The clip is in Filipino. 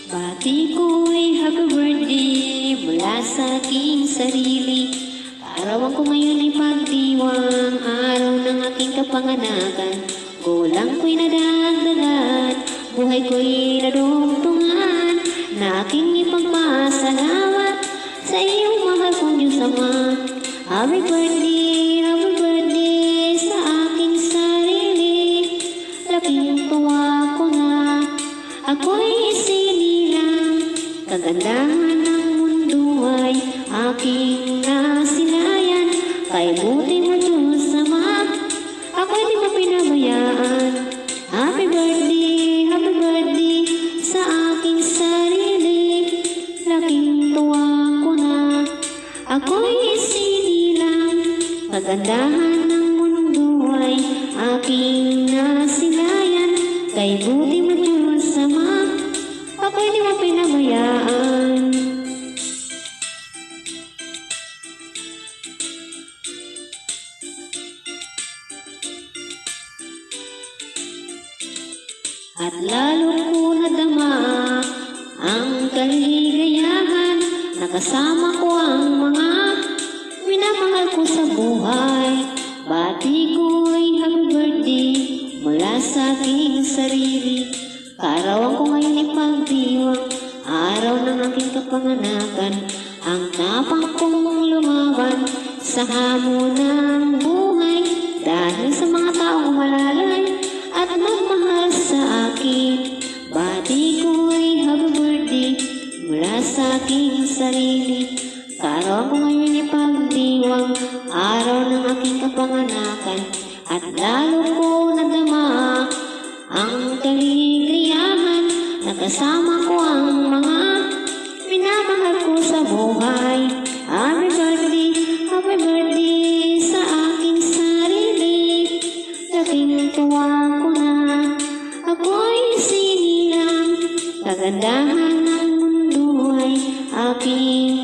Bati ko'y happy birthday mula sa aking sarili. Arawan ko ngayon ay pagdiwang, araw ng aking kapanganakan. Gulang ko'y nadagdagan, buhay ko'y nadugtungan, na aking ipagpasalamat sa iyong mahal kong Diyos Ama. Happy birthday sa aking sarili. Laking tuwa ko na ako'y isinilang. Kagandahan ng mundo ay aking nasilayan. Kay buti mo Diyos Ama, ako'y di mo pinabayaan. Happy birthday sa aking sarili. Laking tuwa ko na ako'y isinilang. Kagandahan ng mundo ay aking nasilayan. Kay buti mo Diyos Ama, ako'y di mo pinabayaan. At lalo ko nadama ang kaligayahan, nakasama ko ang mga minamahal ko sa buhay. Bati ko'y happy birthday mula sa aking sarili. Kaarawan ko ngayon ay pagdiwang, araw ng aking kapanganakan. Ang tapang kong lumaban sa hamon ng buhay, dahil sa mga taong malalay at magmahal sa akin. Bati ko'y happy birthday mula sa aking sarili. Kaarawan ko ngayon ay pagdiwang, araw ng aking kapanganakan. At lalo ko nadama ang kaligayahan, nakasama ko ang mga minamahal ko sa buhay. Happy birthday sa aking sarili. Laking tuwa ko na ako'y sinilang. Kagandahan ng mundo ay aking